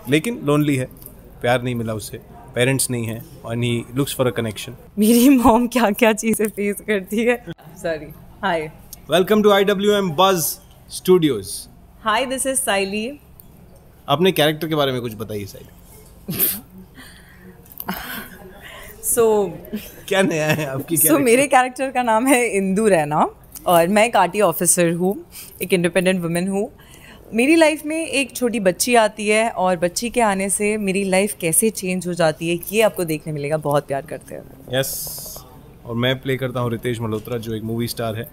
लेकिन लोनली है, प्यार नहीं मिला उसे, पेरेंट्स नहीं है and he looks for a connection. मेरी मॉम क्या क्या चीज़ें फेस करती है. Sorry. Hi. Welcome to IWM Buzz Studios. Hi, this is Saili. अपने कैरेक्टर के बारे में कुछ बताइए साइली. क्या नया है आपकी कैरेक्टर? मेरे कैरेक्टर का नाम है इंदु रैना और मैं एक आरटी ऑफिसर हूँ, एक इंडिपेंडेंट वुमेन हूँ. मेरी लाइफ में एक छोटी बच्ची आती है और बच्ची के आने से मेरी लाइफ कैसे चेंज हो जाती है ये आपको देखने मिलेगा. बहुत प्यार करते हैं. यस. और मैं प्ले करता हूँ रितेश मल्होत्रा, जो एक मूवी स्टार है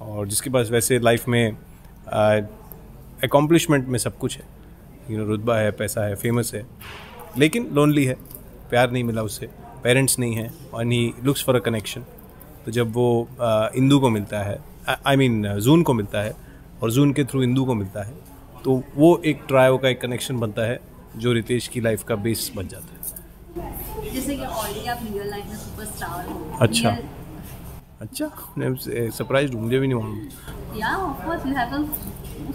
और जिसके पास वैसे लाइफ में अकॉम्प्लिशमेंट में सब कुछ है. रुतबा है, पैसा है, फेमस है, लेकिन लोनली है, प्यार नहीं मिला उसे, पेरेंट्स नहीं है and he looks for a connection. तो जब वो इंदू को मिलता है, जून को मिलता है और जून के थ्रू इंदू को मिलता है, तो वो एक ट्रायो का एक कनेक्शन बनता है जो रितेश की लाइफ का बेस बन जाता है. जैसे कि ऑलरेडी आप रियल लाइफ में सुपरस्टार हो. अच्छा मैं सरप्राइज हूँ, मुझे भी नहीं मालूम. या of course you have a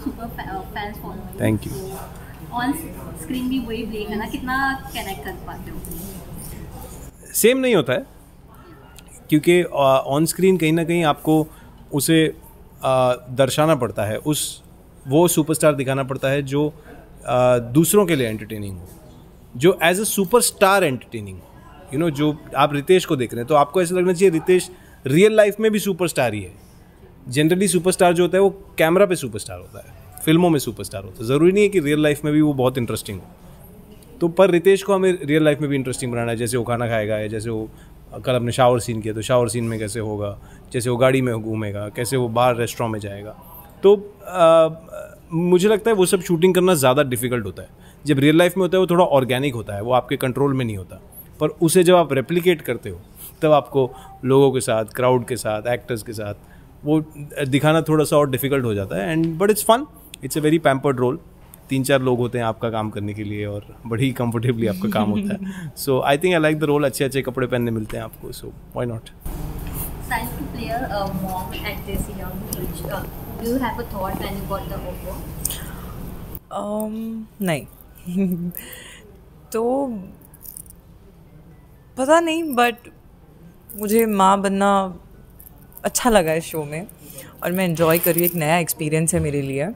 super fans following. Thank you. On screen भी वही ब्रेक है ना, कितना कनेक्ट कर पाते हो? सेम नहीं होता है, क्योंकि ऑन स्क्रीन कहीं ना कहीं आपको उसे दर्शाना पड़ता है, वो सुपरस्टार दिखाना पड़ता है जो दूसरों के लिए एंटरटेनिंग हो, जो एज अ सुपरस्टार एंटरटेनिंग हो. जो आप रितेश को देख रहे हैं तो आपको ऐसा लगना चाहिए रितेश रियल लाइफ में भी सुपरस्टार ही है. जनरली सुपरस्टार जो होता है वो कैमरा पे सुपरस्टार होता है, फिल्मों में सुपरस्टार होता है. ज़रूरी नहीं है कि रियल लाइफ में भी वो बहुत इंटरेस्टिंग हो. तो पर रितेश को हमें रियल लाइफ में भी इंटरेस्टिंग बनाना है. जैसे वो खाना खाएगा, या जैसे वो कल अपने शावर सीन किया तो शावर सीन में कैसे होगा, जैसे वो गाड़ी में घूमेगा, कैसे वो बाहर रेस्टोरेंट में जाएगा. तो मुझे लगता है वो सब शूटिंग करना ज़्यादा डिफिकल्ट होता है. जब रियल लाइफ में होता है वो थोड़ा ऑर्गेनिक होता है, वो आपके कंट्रोल में नहीं होता. पर उसे जब आप रेप्लिकेट करते हो तब आपको लोगों के साथ, क्राउड के साथ, एक्टर्स के साथ वो दिखाना थोड़ा सा और डिफिकल्ट हो जाता है. And but it's fun, it's a very pampered role. 3-4 लोग होते हैं आपका काम करने के लिए और बड़ी कंफर्टेबली आपका काम होता है. So I think I like the role. अच्छे अच्छे कपड़े पहनने मिलते हैं आपको, so why not. Decided to play a mom at this young age. Do you have a thought when you got the offer? नहीं. तो पता नहीं, बट मुझे माँ बनना अच्छा लगा इस शो में और मैं एंजॉय कर रही हूँ. एक नया एक्सपीरियंस है मेरे लिए.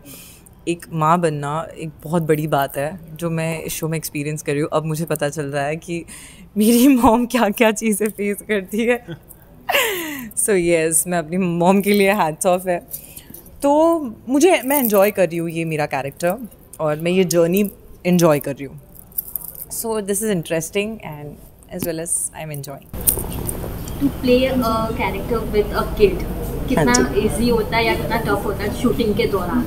एक माँ बनना एक बहुत बड़ी बात है जो मैं इस शो में एक्सपीरियंस कर रही हूँ. अब मुझे पता चल रहा है कि मेरी मॉम क्या क्या चीज़ें फेस करती है. सो येस, मैं अपनी मॉम के लिए हैट्स ऑफ है. तो मैं एंजॉय कर रही हूँ ये मेरा कैरेक्टर और मैं ये जर्नी एंजॉय कर रही हूँ. So this is interesting and as well as I am enjoying. To play a character with a kid कितना इजी होता है या कितना टफ होता है शूटिंग के दौरान?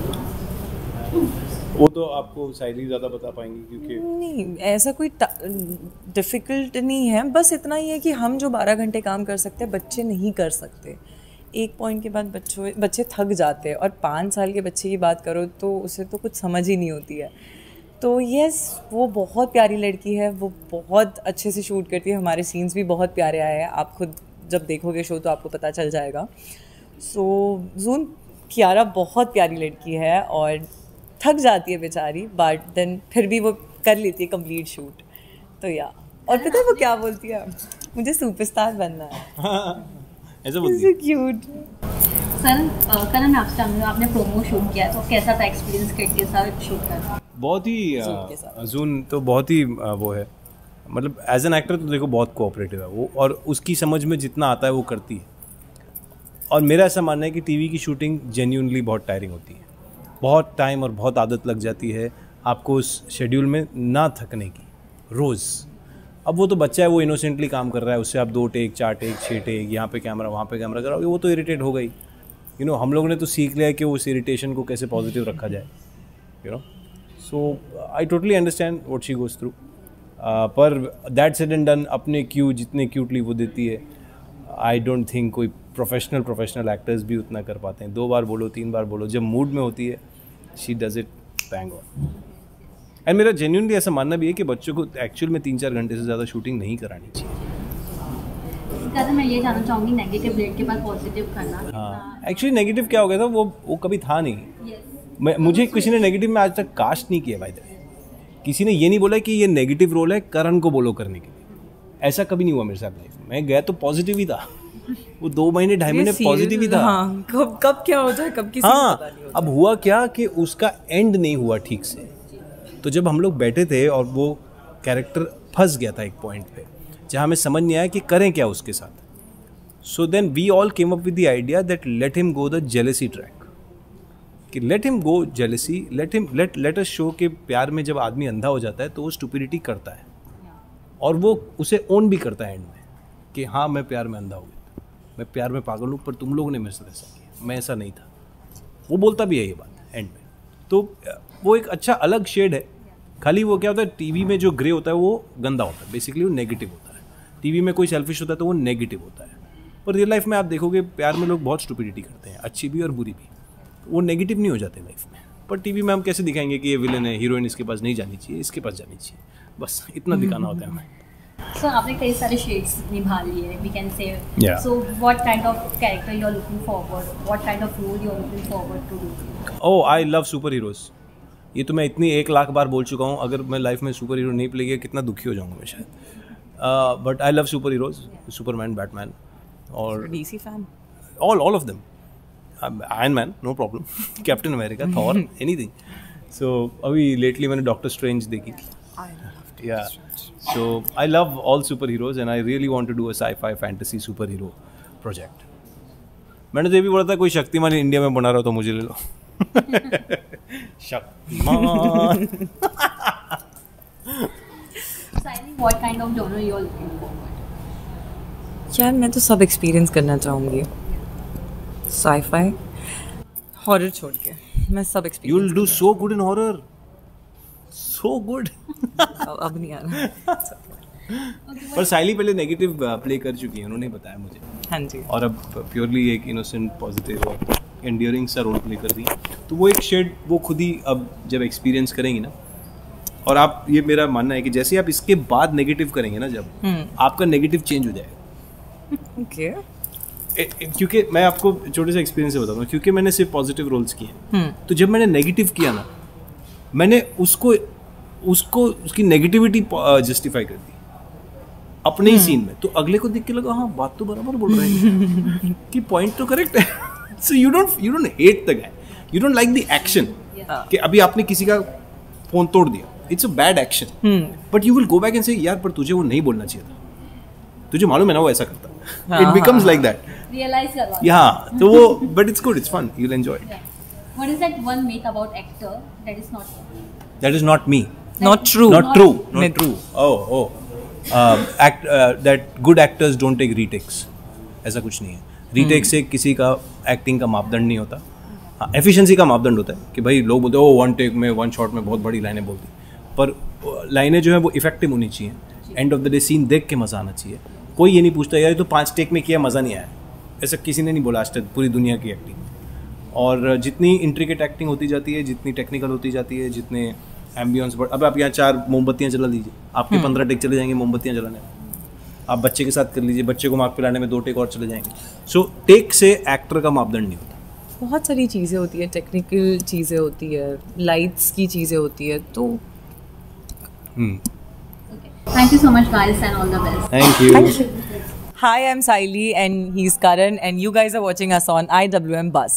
वो तो आपको साइली ज़्यादा बता पाएंगी, क्योंकि नहीं ऐसा कोई डिफ़िकल्ट नहीं है. बस इतना ही है कि हम जो 12 घंटे काम कर सकते हैं बच्चे नहीं कर सकते. एक पॉइंट के बाद बच्चे थक जाते हैं और 5 साल के बच्चे की बात करो तो उसे तो कुछ समझ ही नहीं होती है. तो यस, वो बहुत प्यारी लड़की है, वो बहुत अच्छे से शूट करती है. हमारे सीन्स भी बहुत प्यारे आए हैं. आप खुद जब देखोगे शो तो आपको पता चल जाएगा. सो जून कियारा बहुत प्यारी लड़की है और थक जाती है बेचारी, बट देन फिर भी वो कर लेती है कंप्लीट शूट. तो या और पता है वो क्या बोलती है, मुझे सुपरस्टार बनना है. ऐसा बोलती है. क्यूट. सर करण आपने प्रोमो शूट किया तो कैसा था एक्सपीरियंस किड के साथ शूट करना? बहुत ही जून तो बहुत ही वो है, मतलब एज एन एक्टर तो देखो बहुत कोऑपरेटिव है वो, और उसकी समझ में जितना आता है वो करती है. और मेरा ऐसा मानना है कि टीवी की शूटिंग जेन्युइनली बहुत टायरिंग होती है. बहुत टाइम और बहुत आदत लग जाती है आपको उस शेड्यूल में ना थकने की रोज़. अब वो तो बच्चा है, वो इनोसेंटली काम कर रहा है, उससे आप 2 टेक 4 टेक 6 टेक यहाँ पे कैमरा वहाँ पे कैमरा कराओगे, वो तो इरिटेट हो गई. हम लोगों ने तो सीख लिया है कि उस इरिटेशन को कैसे पॉजिटिव रखा जाए. So I totally understand what she goes through. पर दैट सेड एंड डन, अपने क्यू जितने क्यूटली वो देती है, आई डोंट थिंक कोई प्रोफेशनल एक्टर्स भी उतना कर पाते हैं. 2 बार बोलो 3 बार बोलो, जब मूड में होती है she does it bang on. And मेरा जेन्युइनली ऐसा मानना भी है कि बच्चों को एक्चुअल में 3-4 घंटे से ज़्यादा शूटिंग नहीं करानी चाहिए. मैं ये जानना चाहूँगी नेगेटिव रेट के बाद पॉजिटिव करना. हाँ, एक्चुअली नेगेटिव क्या हो गया था, वो कभी था नहीं. मुझे किसी ने नेगेटिव में आज तक कास्ट नहीं किया बाय द वे, किसी ने ये नहीं बोला कि ये नेगेटिव रोल है करण को बोलो करने के लिए, ऐसा कभी नहीं हुआ मेरे साथ लाइफ में। मैं गया तो पॉजिटिव ही था, वो 2 महीने 2.5 महीने पॉजिटिव ही था। हाँ, कब क्या हो जाए कब किसी को पता नहीं होता। अब हुआ क्या कि उसका एंड नहीं हुआ ठीक से, तो जब हम लोग बैठे थे और वो कैरेक्टर फंस गया था एक पॉइंट पे जहाँ हमें समझ नहीं आया कि करें क्या उसके साथ, so then we all came up with the idea that let him go the jealousy track, कि let him go jealousy, let us show कि प्यार में जब आदमी अंधा हो जाता है तो वो स्टुपिडिटी करता है और वो उसे ओन भी करता है एंड में कि हाँ मैं प्यार में अंधा हो गया, मैं प्यार में पागल हूँ, पर तुम लोगों ने मेरे साथ ऐसा किया, मैं ऐसा नहीं था। वो बोलता भी है ये बात एंड में, तो वो एक अच्छा अलग शेड है। खाली वो क्या होता है, टीवी में जो ग्रे होता है वो गंदा होता है, बेसिकली वो नेगेटिव होता है। टीवी में कोई सेल्फिश होता है तो वो नेगेटिव होता है, पर रियल लाइफ में आप देखोगे प्यार में लोग बहुत स्टुपिडिटी करते हैं, अच्छी भी और बुरी भी, वो नेगेटिव नहीं हो जाते लाइफ में। पर टीवी में हम कैसे दिखाएंगे कि ये विलन है, हीरोइन इसके पास नहीं जानी चाहिए, इसके पास जानी चाहिए, बस इतना दिखाना होता है हमें। So आपने कई सारे शेड्स निभा लिए, we can say. Yeah. So what kind of character you are looking forward? What kind of role you are looking forward to do? Oh, I love super heroes. ये तो मैं इतनी 1 लाख बार बोल चुका हूँ, अगर मैं लाइफ में सुपर हीरो नहीं प्ले किया कितना दुखी हो जाऊँगा मैं शायद। But I love superheroes, Superman, Batman और DC fan, all of them. Iron Man, no problem. Captain America, Thor, anything. So अभी lately मैंने डॉक्टर स्ट्रेंज देखी। Yeah. So I love all superheroes and I really want to do a sci-fi fantasy superhero project. मैंने तो ये भी बोला था कोई शक्तिमान इंडिया में बना रहा हो तो मुझे ले लो। Shaktimaan. Saili, what kind of genre you are looking forward? यार मैं तो सब एक्सपीरियंस करना चाहूँगी, साई-फाई, हॉरर छोड़ के मैं सब experience. You'll do so good in horror. So good. अब नहीं आ रहा। पर साइली पहले नेगेटिव प्ले कर चुकी है, उन्होंने बताया मुझे। हाँ जी। और अब प्योरली एक इनोसेंट पॉजिटिव और एंड्योरिंग सा रोल प्ले कर दी, तो वो एक शेड वो खुद ही अब जब एक्सपीरियंस करेंगी ना, और आप, ये मेरा मानना है कि जैसे आप इसके बाद नेगेटिव करेंगे ना, जब आपका नेगेटिव चेंज हो जाएगा। ओके। क्योंकि मैं आपको छोटे से एक्सपीरियंस से बताऊँ, क्योंकि मैंने सिर्फ पॉजिटिव रोल्स किए हैं, तो जब मैंने नेगेटिव किया ना, मैंने उसको उसकी नेगेटिविटी जस्टिफाई कर दी अपने ही सीन में, तो अगले को देख के लगा हाँ बात तो बराबर बोल रहे हैं कि पॉइंट तो करेक्ट है। So you don't hate the guy, you don't like the action कि अभी आपने किसी का फोन तोड़ दिया, it's a bad action, but you will go back and से यार पर तुझे वो नहीं बोलना चाहिए था, तुझे मालूम है ना वो ऐसा करता, it becomes like that, Realize करवा। या तो वो, but it's good, it's fun, you will enjoy it. What is that one myth about actor that is not true? That is not me. Not true. Not true. Oh. That good actors don't take retakes. ऐसा कुछ नहीं है। Retake से किसी का acting का मापदंड नहीं होता। हाँ, एफिशिएंसी का मापदंड होता है कि भाई लोग बोलते हैं वन टेक में, वन शॉट में बहुत बड़ी लाइनें बोलती, पर लाइनें जो है वो इफेक्टिव होनी चाहिए। End of the day scene देख के मज़ा आना चाहिए। कोई ये नहीं पूछता यार तो 5 टेक में किया मज़ा नहीं आया, ऐसा किसी ने नहीं बोला आज तक पूरी दुनिया की एक्टिंग। और जितनी इंट्रिकेट एक्टिंग होती जाती है, जितनी टेक्निकल होती जाती है, जितने एम्बियंस, अब आप यहाँ 4 मोमबत्तियाँ जला लीजिए, आपके 15 टेक चले जाएंगे मोमबत्तियाँ जलाने में। आप बच्चे के साथ कर लीजिए, बच्चे को मार्क पिलाने में 2 टेक और चले जाएंगे। सो टेक से एक्टर का मापदंड नहीं होता। बहुत सारी चीज़ें होती है, टेक्निकल चीज़ें होती है, लाइट्स की चीज़ें होती है, तो Thank you so much guys and all the best. Thank you. Hi, I'm Saili and he's Karan and you guys are watching us on IWM Buzz.